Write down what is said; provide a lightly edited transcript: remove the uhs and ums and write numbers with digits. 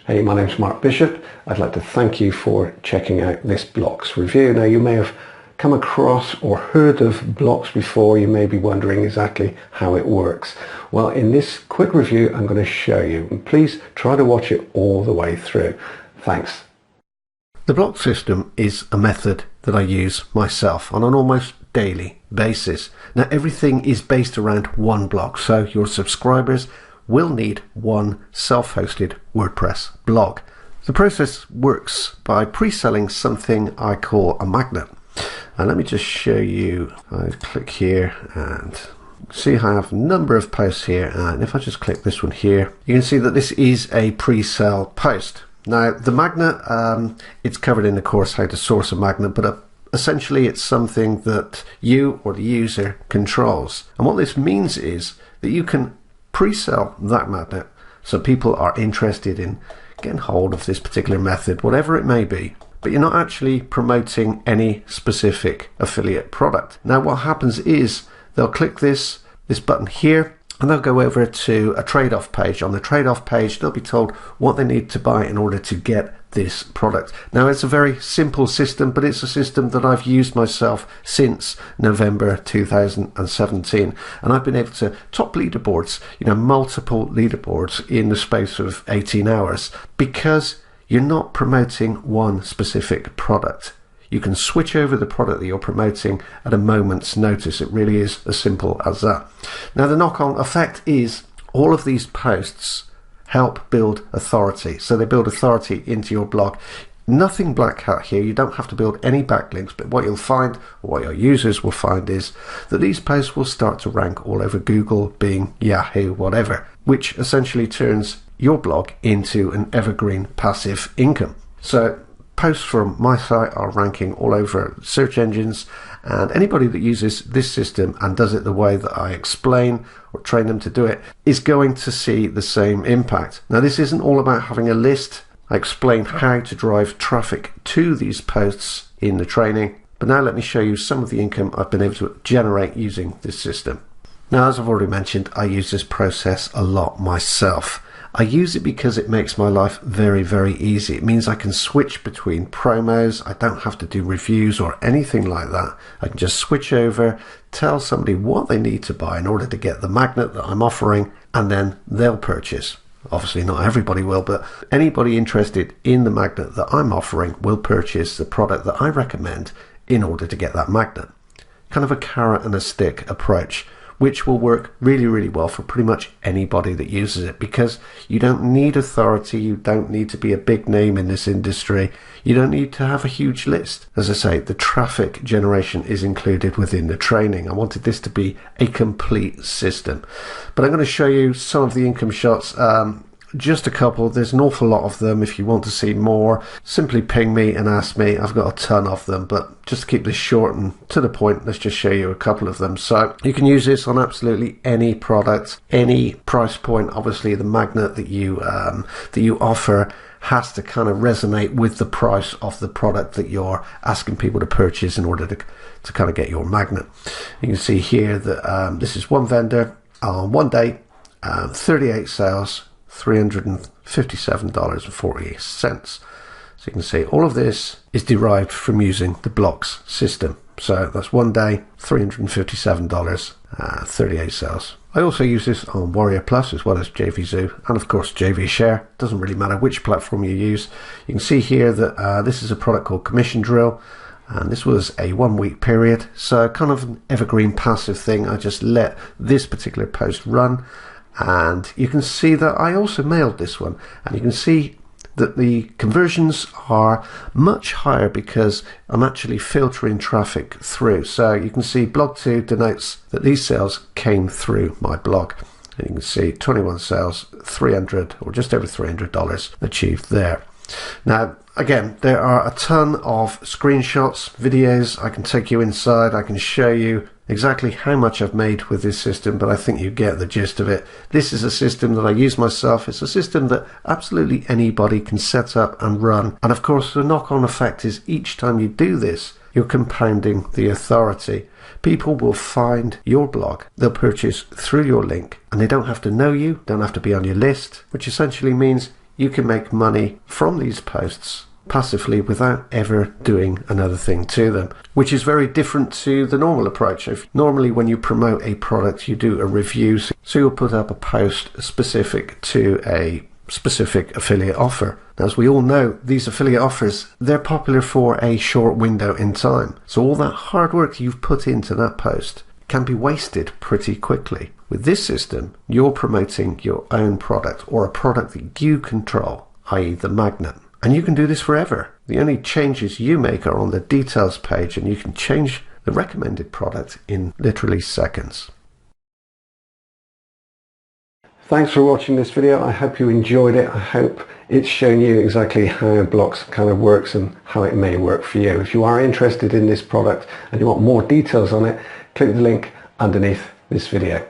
Hey, my name's Mark Bishop. I'd like to thank you for checking out this BLOX review. Now, you may have come across or heard of BLOX before. You may be wondering exactly how it works. Well, in this quick review, I'm going to show you. And please try to watch it all the way through. Thanks. The BLOX system is a method that I use myself on an almost daily basis. Now, everything is based around one blog, so your subscribers will need one self-hosted WordPress blog. The process works by pre-selling something I call a magnet. And let me just show you. I click here and see I have a number of posts here, and if I just click this one here, you can see that this is a pre-sale post. Now, the magnet, it's covered in the course how to source a magnet, but essentially it's something that you or the user controls. And what this means is that you can pre-sell that magnet so people are interested in getting hold of this particular method, whatever it may be, but you're not actually promoting any specific affiliate product. Now, what happens is they'll click this button here and they'll go over to a trade-off page. On the trade-off page, they'll be told what they need to buy in order to get this product. Now, it's a very simple system, but it's a system that I've used myself since November 2017, and I've been able to top leaderboards, multiple leaderboards in the space of 18 hours, because you're not promoting one specific product. You can switch over the product that you're promoting at a moment's notice. It really is as simple as that. Now, the knock-on effect is all of these posts help build authority. So they build authority into your blog. Nothing black hat here. You don't have to build any backlinks, but what you'll find, or what your users will find, is that these posts will start to rank all over Google, Bing, Yahoo, whatever, which essentially turns your blog into an evergreen passive income. So posts from my site are ranking all over search engines, and anybody that uses this system and does it the way that I explain or train them to do it is going to see the same impact. Now, this isn't all about having a list. I explain how to drive traffic to these posts in the training, but now let me show you some of the income I've been able to generate using this system. Now, as I've already mentioned, I use this process a lot myself. I use it because it makes my life very, very easy. It means I can switch between promos. I don't have to do reviews or anything like that. I can just switch over, tell somebody what they need to buy in order to get the magnet that I'm offering, and then they'll purchase. Obviously, not everybody will, but anybody interested in the magnet that I'm offering will purchase the product that I recommend in order to get that magnet. Kind of a carrot and a stick approach, which will work really, really well for pretty much anybody that uses it, because you don't need authority, you don't need to be a big name in this industry, you don't need to have a huge list. As I say, the traffic generation is included within the training. I wanted this to be a complete system. But I'm going to show you some of the income shots, just a couple. There's an awful lot of them. If you want to see more, simply ping me and ask me. I've got a ton of them, but just to keep this short and to the point, let's just show you a couple of them. So you can use this on absolutely any product, any price point. Obviously, the magnet that you offer has to kind of resonate with the price of the product that you're asking people to purchase in order to kind of get your magnet. You can see here that this is one vendor on one day, 38 sales, $357.48. So you can see all of this is derived from using the BLOX system. So that's one day, $357, 38 sales. I also use this on Warrior Plus as well as JVZoo, and of course JV Share. Doesn't really matter which platform you use. You can see here that this is a product called Commission Drill, and this was a 1 week period. So kind of an evergreen passive thing. I just let this particular post run. And you can see that I also mailed this one, and you can see that the conversions are much higher because I'm actually filtering traffic through. So you can see blog 2 denotes that these sales came through my blog, and you can see 21 sales, $300 or just over $300 achieved there. Now, again, there are a ton of screenshots, videos. I can take you inside. I can show you exactly how much I've made with this system, but I think you get the gist of it. This is a system that I use myself. It's a system that absolutely anybody can set up and run. And of course, the knock-on effect is each time you do this, you're compounding the authority. People will find your blog, they'll purchase through your link, and they don't have to know you, don't have to be on your list, which essentially means you can make money from these posts passively without ever doing another thing to them, which is very different to the normal approach. Normally when you promote a product, you do a review, so you'll put up a post specific to a specific affiliate offer. Now, as we all know, these affiliate offers, they're popular for a short window in time, so all that hard work you've put into that post can be wasted pretty quickly. With this system, you're promoting your own product, or a product that you control, i.e. the magnet. And you can do this forever. The only changes you make are on the details page, and you can change the recommended product in literally seconds. Thanks for watching this video. I hope you enjoyed it. I hope it's shown you exactly how BLOX kind of works and how it may work for you. If you are interested in this product and you want more details on it, click the link underneath this video.